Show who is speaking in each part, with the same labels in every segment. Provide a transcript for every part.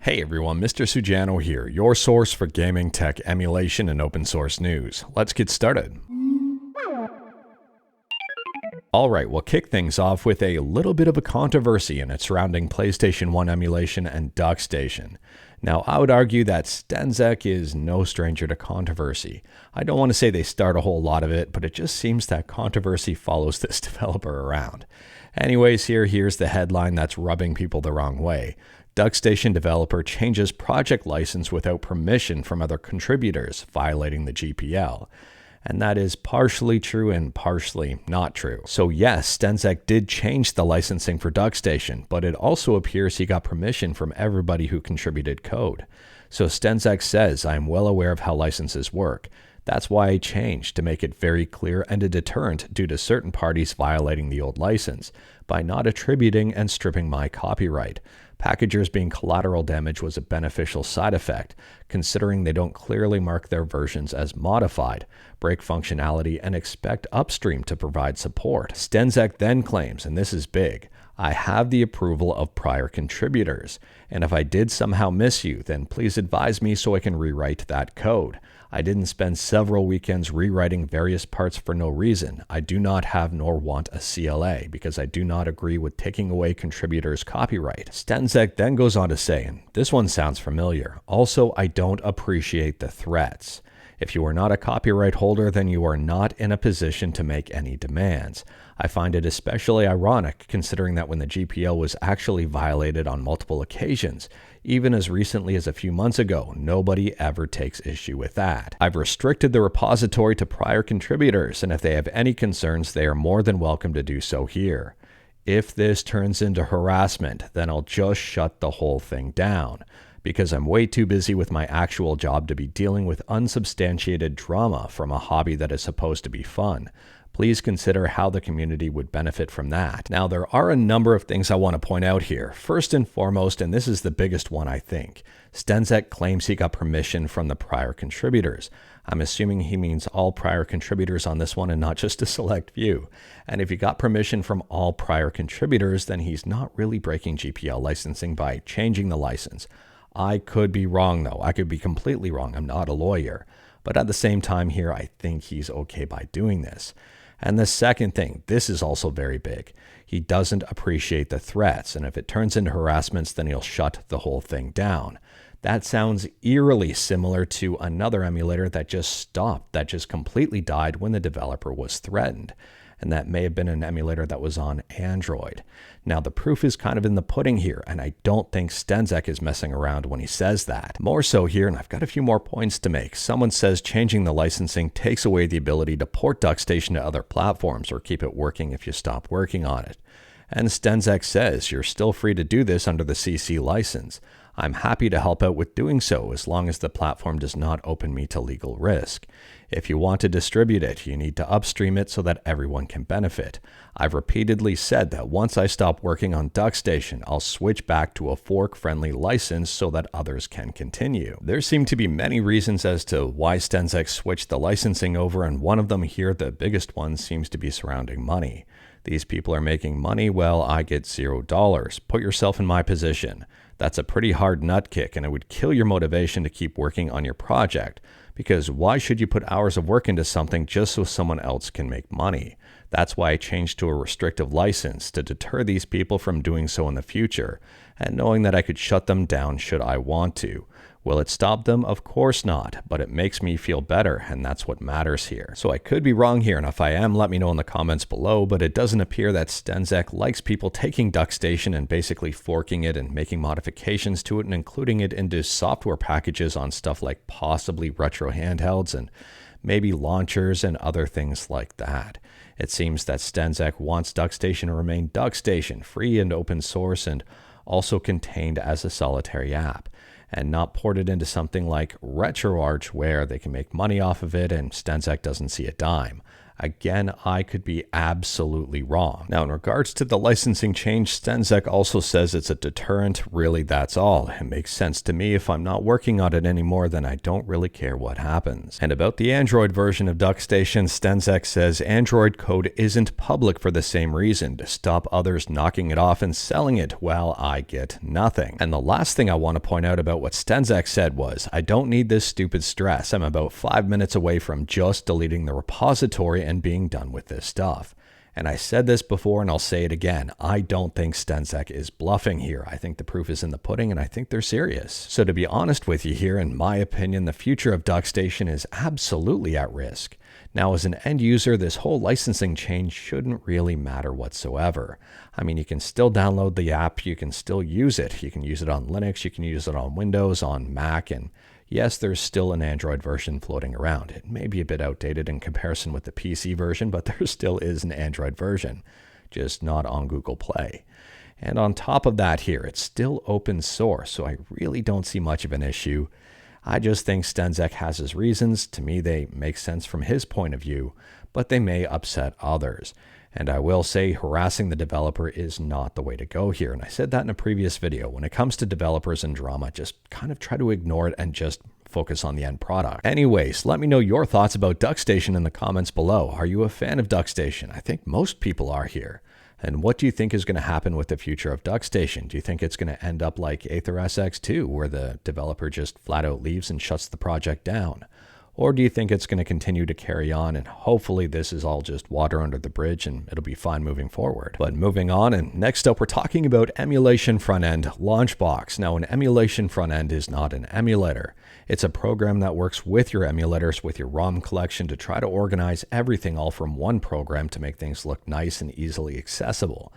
Speaker 1: Hey everyone, Mr. Sujano here, your source for gaming, tech, emulation, and open source news. Let's get started. Alright, we'll kick things off with a little bit of a controversy in it surrounding PlayStation 1 emulation and Duckstation. Now, I would argue that Stenzek is no stranger to controversy. I don't want to say they start a whole lot of it, but it just seems that controversy follows this developer around. Anyways, here's the headline that's rubbing people the wrong way. Duckstation developer changes project license without permission from other contributors, violating the GPL. And that is partially true and partially not true. So yes, Stenzek did change the licensing for Duckstation, but it also appears he got permission from everybody who contributed code. So Stenzek says, "I am well aware of how licenses work. That's why I changed, to make it very clear and a deterrent due to certain parties violating the old license, by not attributing and stripping my copyright. Packagers being collateral damage was a beneficial side effect, considering they don't clearly mark their versions as modified, break functionality, and expect upstream to provide support." Stenzek then claims, and this is big, "I have the approval of prior contributors, and if I did somehow miss you, then please advise me so I can rewrite that code. I didn't spend several weekends rewriting various parts for no reason. I do not have nor want a CLA because I do not agree with taking away contributors' copyright." Stenzek then goes on to say, and this one sounds familiar, "Also, I don't appreciate the threats. If you are not a copyright holder, then you are not in a position to make any demands. I find it especially ironic considering that when the GPL was actually violated on multiple occasions, even as recently as a few months ago, nobody ever takes issue with that. I've restricted the repository to prior contributors, and if they have any concerns, they are more than welcome to do so here. If this turns into harassment, then I'll just shut the whole thing down, because I'm way too busy with my actual job to be dealing with unsubstantiated drama from a hobby that is supposed to be fun. Please consider how the community would benefit from that." Now, there are a number of things I want to point out here. First and foremost, and this is the biggest one I think, Stenzek claims he got permission from the prior contributors. I'm assuming he means all prior contributors on this one and not just a select few. And if he got permission from all prior contributors, then he's not really breaking GPL licensing by changing the license. I could be wrong though. I could be completely wrong. I'm not a lawyer. But at the same time here, I think he's okay by doing this. And the second thing, this is also very big. He doesn't appreciate the threats, and if it turns into harassments, then he'll shut the whole thing down. That sounds eerily similar to another emulator that just stopped, that just completely died when the developer was threatened. And that may have been an emulator that was on Android. Now, the proof is kind of in the pudding here, and I don't think Stenzek is messing around when he says that. More so here, and I've got a few more points to make. Someone says changing the licensing takes away the ability to port Duckstation to other platforms or keep it working if you stop working on it. And Stenzek says you're still free to do this under the CC license. I'm happy to help out with doing so as long as the platform does not open me to legal risk. If you want to distribute it, you need to upstream it so that everyone can benefit. I've repeatedly said that once I stop working on Duckstation, I'll switch back to a fork-friendly license so that others can continue. There seem to be many reasons as to why Stenzek switched the licensing over, and one of them here, the biggest one, seems to be surrounding money. These people are making money, well, I get $0. Put yourself in my position. That's a pretty hard nut kick, and it would kill your motivation to keep working on your project. Because why should you put hours of work into something just so someone else can make money? That's why I changed to a restrictive license, to deter these people from doing so in the future, and knowing that I could shut them down should I want to. Will it stop them? Of course not, but it makes me feel better, and that's what matters here. So I could be wrong here, and if I am, let me know in the comments below, but it doesn't appear that Stenzek likes people taking Duckstation and basically forking it and making modifications to it and including it into software packages on stuff like possibly retro handhelds and maybe launchers and other things like that. It seems that Stenzek wants Duckstation to remain Duckstation, free and open source, and also contained as a solitary app, and not ported into something like RetroArch where they can make money off of it and Stenzek doesn't see a dime. Again, I could be absolutely wrong. Now, in regards to the licensing change, Stenzek also says it's a deterrent. Really, that's all. It makes sense to me. If I'm not working on it anymore, then I don't really care what happens. And about the Android version of Duckstation, Stenzek says Android code isn't public for the same reason, to stop others knocking it off and selling it while I get nothing. And the last thing I want to point out about what Stenzek said was, I don't need this stupid stress. I'm about 5 minutes away from just deleting the repository and being done with this stuff. And I said this before and I'll say it again, I don't think Stenzek is bluffing here. I think the proof is in the pudding and I think they're serious. So to be honest with you here, in my opinion, the future of Duckstation is absolutely at risk. Now, as an end user, this whole licensing change shouldn't really matter whatsoever. I mean, you can still download the app, you can still use it. You can use it on Linux, you can use it on Windows, on Mac, and yes, there's still an Android version floating around. It may be a bit outdated in comparison with the PC version, but there still is an Android version, just not on Google Play. And on top of that here, it's still open source, so I really don't see much of an issue. I just think Stenzek has his reasons. To me, they make sense from his point of view, but they may upset others. And I will say harassing the developer is not the way to go here. And I said that in a previous video. When it comes to developers and drama, just kind of try to ignore it and just focus on the end product. Anyways, let me know your thoughts about Duckstation in the comments below. Are you a fan of Duckstation? I think most people are here. And what do you think is going to happen with the future of Duckstation? Do you think it's going to end up like Aether SX2, where the developer just flat out leaves and shuts the project down? Or do you think it's going to continue to carry on and hopefully this is all just water under the bridge and it'll be fine moving forward? But moving on, and next up we're talking about emulation front end Launchbox. Now, an emulation front end is not an emulator. It's a program that works with your emulators, with your ROM collection, to try to organize everything all from one program to make things look nice and easily accessible.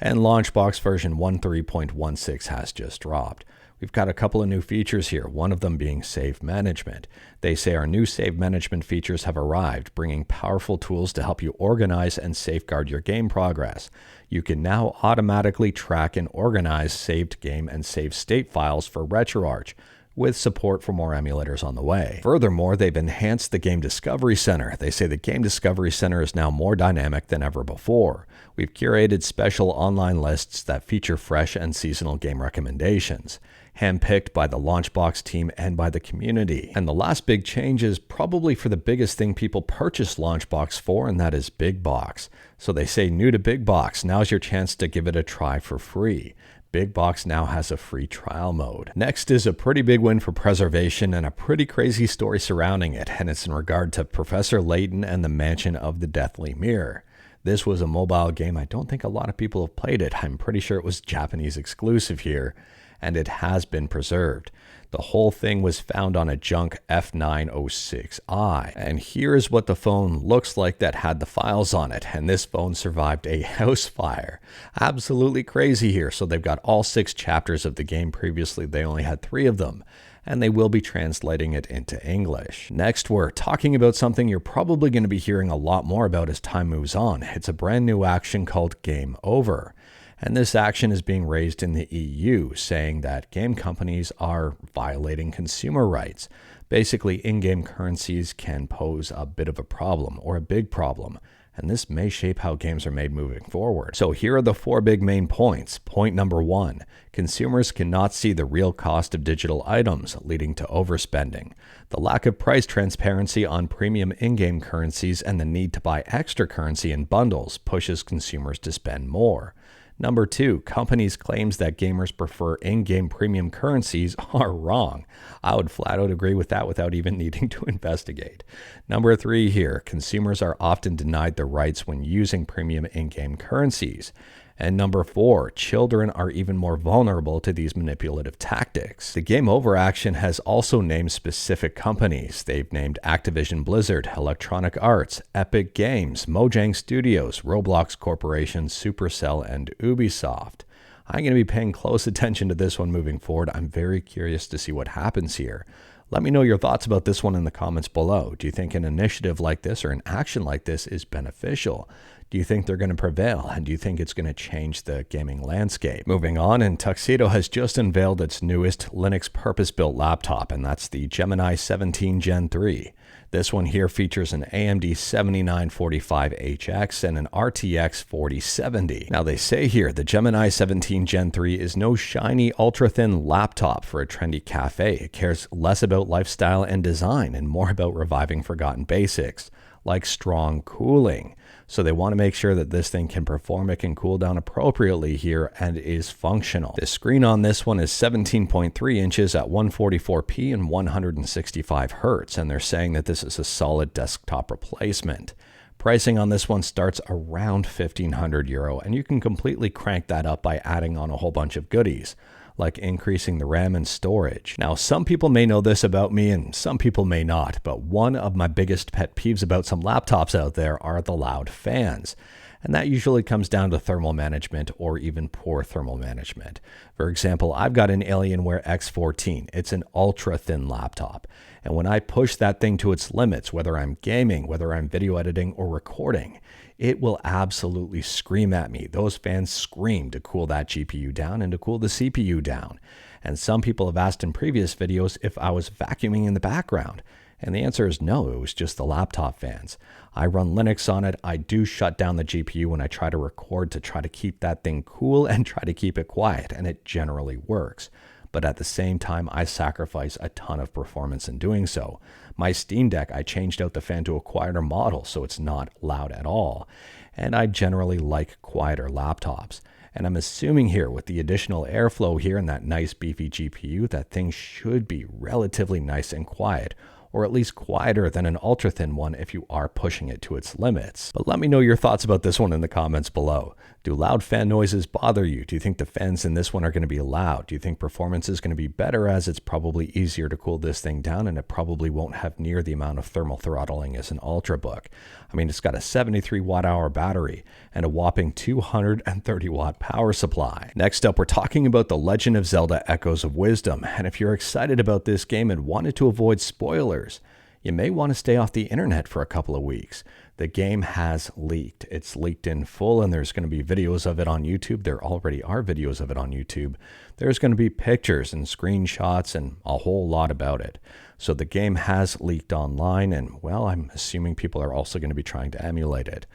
Speaker 1: And Launchbox version 1.3.16 has just dropped. We've got a couple of new features here, one of them being save management. They say our new save management features have arrived, bringing powerful tools to help you organize and safeguard your game progress. You can now automatically track and organize saved game and save state files for RetroArch, with support for more emulators on the way. Furthermore, they've enhanced the Game Discovery Center. They say the Game Discovery Center is now more dynamic than ever before. We've curated special online lists that feature fresh and seasonal game recommendations, handpicked by the Launchbox team and by the community. And the last big change is probably for the biggest thing people purchase Launchbox for, and that is Big Box. So they say new to Big Box, now's your chance to give it a try for free. Big Box now has a free trial mode. Next is a pretty big win for preservation and a pretty crazy story surrounding it, and it's in regard to Professor Layton and the Mansion of the Deathly Mirror. This was a mobile game. I don't think a lot of people have played it. I'm pretty sure it was Japanese exclusive here, and it has been preserved. The whole thing was found on a junk F906i. And here's what the phone looks like that had the files on it. And this phone survived a house fire. Absolutely crazy here. So they've got all 6 chapters of the game. Previously, they only had 3 of them. And they will be translating it into English. Next, we're talking about something you're probably going to be hearing a lot more about as time moves on. It's a brand new action called Game Over. And this action is being raised in the EU, saying that game companies are violating consumer rights. Basically, in-game currencies can pose a bit of a problem, or a big problem, and this may shape how games are made moving forward. So here are the 4 big main points. Point number 1, consumers cannot see the real cost of digital items, leading to overspending. The lack of price transparency on premium in-game currencies and the need to buy extra currency in bundles pushes consumers to spend more. Number 2, companies' claims that gamers prefer in-game premium currencies are wrong. I would flat out agree with that without even needing to investigate. Number 3 here, consumers are often denied the rights when using premium in-game currencies. And number 4, children are even more vulnerable to these manipulative tactics. The Game Over action has also named specific companies. They've named Activision Blizzard, Electronic Arts, Epic Games, Mojang Studios, Roblox Corporation, Supercell, and Ubisoft. I'm going to be paying close attention to this one moving forward. I'm very curious to see what happens here. Let me know your thoughts about this one in the comments below. Do you think an initiative like this or an action like this is beneficial? Do you think they're going to prevail? And do you think it's going to change the gaming landscape? Moving on, and Tuxedo has just unveiled its newest Linux purpose-built laptop, and that's the Gemini 17 Gen 3. This one here features an AMD 7945HX and an RTX 4070. Now they say here the Gemini 17 Gen 3 is no shiny ultra-thin laptop for a trendy cafe. It cares less about lifestyle and design and more about reviving forgotten basics, like strong cooling. So they want to make sure that this thing can perform, it can cool down appropriately here, and is functional. The screen on this one is 17.3 inches at 144p and 165 Hz, and they're saying that this is a solid desktop replacement. Pricing on this one starts around €1,500, and you can completely crank that up by adding on a whole bunch of goodies, like increasing the RAM and storage. Now, some people may know this about me and some people may not, but one of my biggest pet peeves about some laptops out there are the loud fans. And that usually comes down to thermal management or even poor thermal management. For example, I've got an Alienware X14. It's an ultra-thin laptop. And when I push that thing to its limits, whether I'm gaming, whether I'm video editing or recording, it will absolutely scream at me. Those fans scream to cool that GPU down and to cool the CPU down. And some people have asked in previous videos if I was vacuuming in the background. And the answer is no, it was just the laptop fans. I run Linux on it. I do shut down the GPU when I try to record to try to keep that thing cool and try to keep it quiet, and it generally works. But at the same time, I sacrifice a ton of performance in doing so. My Steam Deck, I changed out the fan to a quieter model so it's not loud at all. And I generally like quieter laptops. And I'm assuming here with the additional airflow here and that nice beefy GPU, that thing should be relatively nice and quiet, or at least quieter than an ultra-thin one if you are pushing it to its limits. But let me know your thoughts about this one in the comments below. Do loud fan noises bother you? Do you think the fans in this one are going to be loud? Do you think performance is going to be better as it's probably easier to cool this thing down and it probably won't have near the amount of thermal throttling as an Ultrabook? I mean, it's got a 73 watt-hour battery and a whopping 230 watt power supply. Next up, we're talking about The Legend of Zelda Echoes of Wisdom. And if you're excited about this game and wanted to avoid spoilers, you may want to stay off the internet for a couple of weeks. The game has leaked. It's leaked in full, and there's going to be videos of it on YouTube. There already are videos of it on YouTube. There's going to be pictures and screenshots and a whole lot about it. So the game has leaked online, and well, I'm assuming people are also going to be trying to emulate it.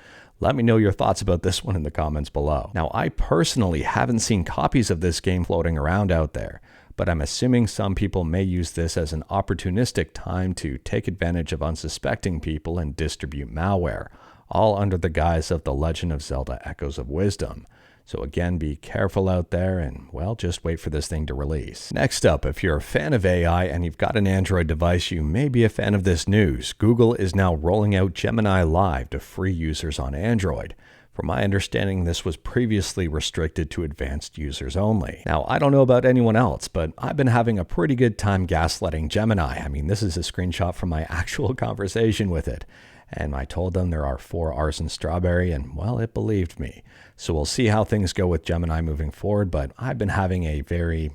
Speaker 1: Let me know your thoughts about this one in the comments below. Now, I personally haven't seen copies of this game floating around out there, but I'm assuming some people may use this as an opportunistic time to take advantage of unsuspecting people and distribute malware, all under the guise of The Legend of Zelda Echoes of Wisdom. So again, be careful out there and, well, just wait for this thing to release. Next up, if you're a fan of AI and you've got an Android device, you may be a fan of this news. Google is now rolling out Gemini Live to free users on Android. From my understanding, this was previously restricted to advanced users only. Now, I don't know about anyone else, but I've been having a pretty good time gaslighting Gemini. I mean, this is a screenshot from my actual conversation with it. And I told them there are 4 R's in strawberry, and well, it believed me. So we'll see how things go with Gemini moving forward, but I've been having a very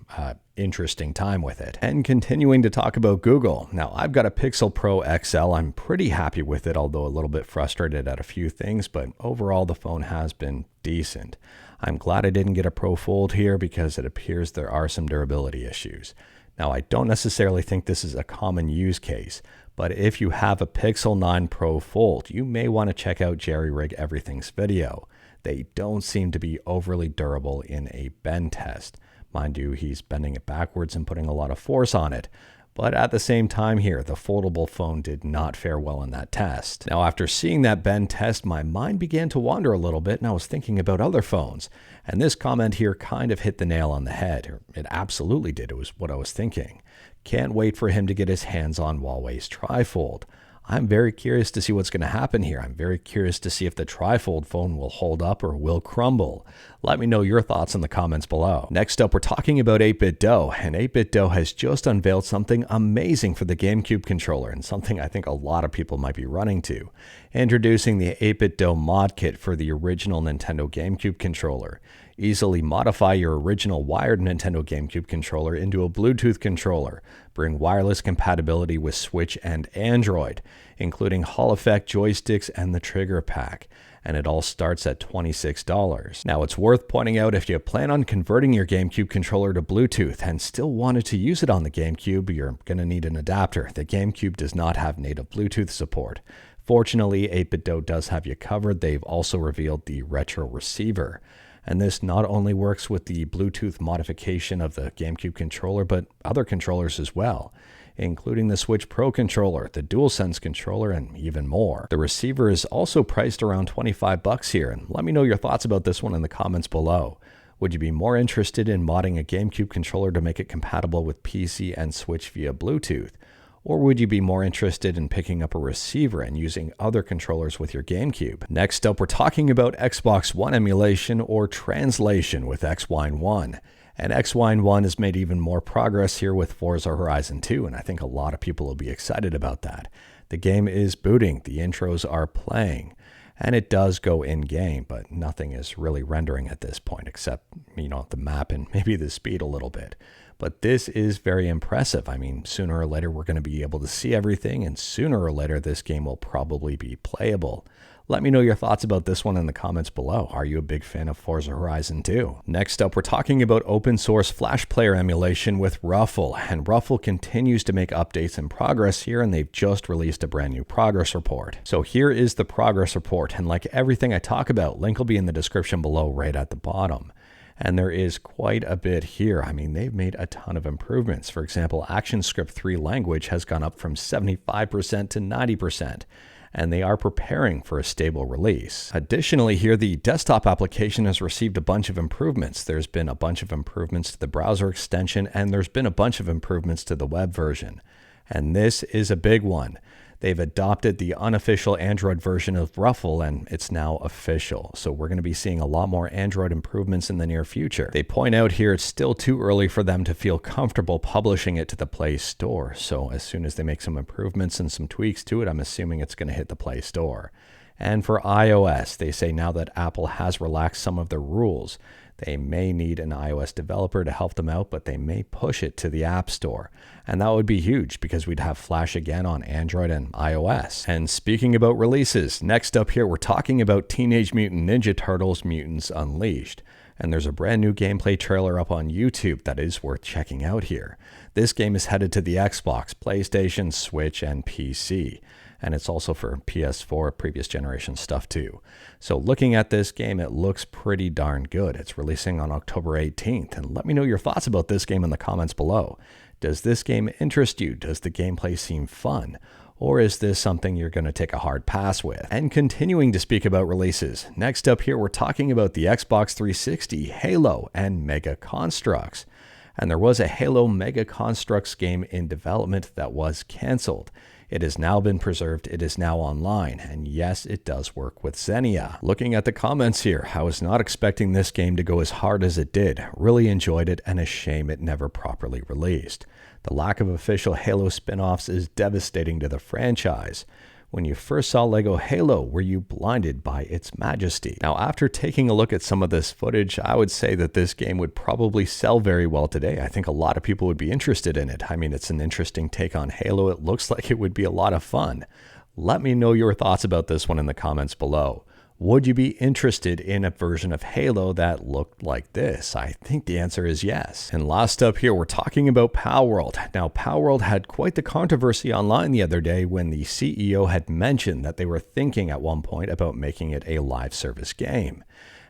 Speaker 1: interesting time with it. And continuing to talk about Google. Now, I've got a Pixel Pro XL. I'm pretty happy with it, although a little bit frustrated at a few things, but overall the phone has been decent. I'm glad I didn't get a Pro Fold here because it appears there are some durability issues. Now, I don't necessarily think this is a common use case, but if you have a Pixel 9 Pro Fold, you may want to check out Jerry Rig Everything's video. They don't seem to be overly durable in a bend test. Mind you, he's bending it backwards and putting a lot of force on it. But at the same time here, the foldable phone did not fare well in that test. Now, after seeing that bend test, my mind began to wander a little bit and I was thinking about other phones. And this comment here kind of hit the nail on the head. It absolutely did. It was what I was thinking. Can't wait for him to get his hands on Huawei's Trifold. I'm very curious to see what's going to happen here. I'm very curious to see if the Trifold phone will hold up or will crumble. Let me know your thoughts in the comments below. Next up, we're talking about 8BitDo, and 8BitDo has just unveiled something amazing for the Gamecube controller, and something I think a lot of people might be running to. Introducing the 8BitDo mod kit for the original Nintendo Gamecube controller. easily modify your original wired Nintendo GameCube controller into a Bluetooth controller, bring wireless compatibility with Switch and Android, including Hall Effect joysticks and the trigger pack. And it all starts at $26. Now, it's worth pointing out, if you plan on converting your GameCube controller to Bluetooth and still wanted to use it on the GameCube, you're going to need an adapter. The GameCube does not have native Bluetooth support. Fortunately, 8BitDo does have you covered. They've also revealed the Retro Receiver. And this not only works with the Bluetooth modification of the GameCube controller, but other controllers as well, including the Switch Pro controller, the DualSense controller, and even more. The receiver is also priced around $25 here, and let me know your thoughts about this one in the comments below. Would you be more interested in modding a GameCube controller to make it compatible with PC and Switch via Bluetooth? Or would you be more interested in picking up a receiver and using other controllers with your GameCube? Next up, we're talking about Xbox One emulation or translation with XWine1. And XWine1 has made even more progress here with Forza Horizon 2, and I think a lot of people will be excited about that. The game is booting, the intros are playing, and it does go in-game, but nothing is really rendering at this point except, the map and maybe the speed a little bit. But this is very impressive. I mean, sooner or later we're going to be able to see everything, and sooner or later this game will probably be playable. Let me know your thoughts about this one in the comments below. Are you a big fan of Forza Horizon 2? Next up, we're talking about open source Flash player emulation with Ruffle, and Ruffle continues to make updates in progress here, and they've just released a brand new progress report. So here is the progress report, and like everything I talk about, link will be in the description below right at the bottom. And there is quite a bit here. I mean, they've made a ton of improvements. For example, ActionScript 3 language has gone up from 75% to 90%. And they are preparing for a stable release. Additionally, here the desktop application has received a bunch of improvements. There's been a bunch of improvements to the browser extension, and there's been a bunch of improvements to the web version. And this is a big one. They've adopted the unofficial Android version of Ruffle, and it's now official. So we're going to be seeing a lot more Android improvements in the near future. They point out here it's still too early for them to feel comfortable publishing it to the Play Store. So as soon as they make some improvements and some tweaks to it, I'm assuming it's going to hit the Play Store. And for iOS, they say now that Apple has relaxed some of their rules, they may need an iOS developer to help them out, but they may push it to the App Store. And that would be huge because we'd have Flash again on Android and iOS. And speaking about releases, next up here, we're talking about Teenage Mutant Ninja Turtles Mutants Unleashed. And there's a brand new gameplay trailer up on YouTube that is worth checking out here. This game is headed to the Xbox, PlayStation, Switch, and PC. And it's also for PS4, previous generation stuff too. So looking at this game, it looks pretty darn good. It's releasing on October 18th, and let me know your thoughts about this game in the comments below. Does this game interest you? Does the gameplay seem fun? Or is this something you're going to take a hard pass with? And continuing to speak about releases, next up here we're talking about the Xbox 360, Halo, and Mega Construx. And there was a Halo Mega Construx game in development that was canceled. It has now been preserved, it is now online, and yes, it does work with Xenia. Looking at the comments here, I was not expecting this game to go as hard as it did. Really enjoyed it, and a shame it never properly released. The lack of official Halo spin-offs is devastating to the franchise. When you first saw LEGO Halo, were you blinded by its majesty? Now, after taking a look at some of this footage, I would say that this game would probably sell very well today. I think a lot of people would be interested in it. I mean, it's an interesting take on Halo. It looks like it would be a lot of fun. Let me know your thoughts about this one in the comments below. Would you be interested in a version of Halo that looked like this? I think the answer is yes. And last up here, we're talking about Palworld. Now, Palworld had quite the controversy online the other day when the CEO had mentioned that they were thinking at one point about making it a live service game.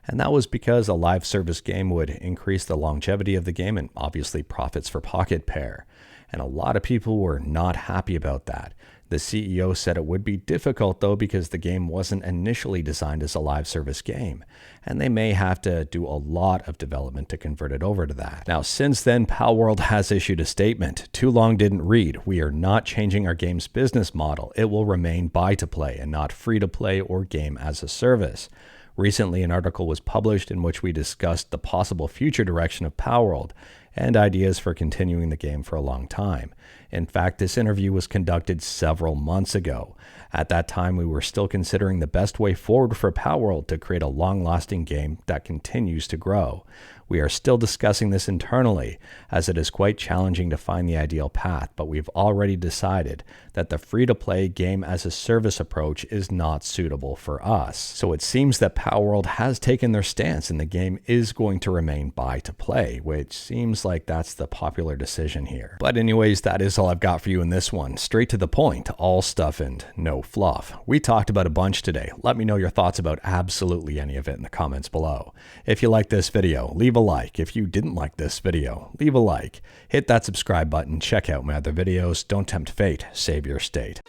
Speaker 1: And that was because a live service game would increase the longevity of the game and obviously profits for Pocket Pair. And a lot of people were not happy about that. The CEO said it would be difficult though because the game wasn't initially designed as a live service game, and they may have to do a lot of development to convert it over to that. Now, since then, Palworld has issued a statement. Too long didn't read. We are not changing our game's business model. It will remain buy to play and not free to play or game as a service. Recently, an article was published in which we discussed the possible future direction of Palworld, and ideas for continuing the game for a long time. In fact, this interview was conducted several months ago. At that time, we were still considering the best way forward for Palworld to create a long-lasting game that continues to grow. We are still discussing this internally, as it is quite challenging to find the ideal path, but we've already decided that the free-to-play game-as-a-service approach is not suitable for us. So it seems that Palworld has taken their stance and the game is going to remain buy-to-play, which seems like that's the popular decision here. But anyways, that is all I've got for you in this one. Straight to the point, all stuff and no fluff. We talked about a bunch today. Let me know your thoughts about absolutely any of it in the comments below. If you liked this video, leave a like. If you didn't like this video, leave a like. Hit that subscribe button, check out my other videos. Don't tempt fate, save your state.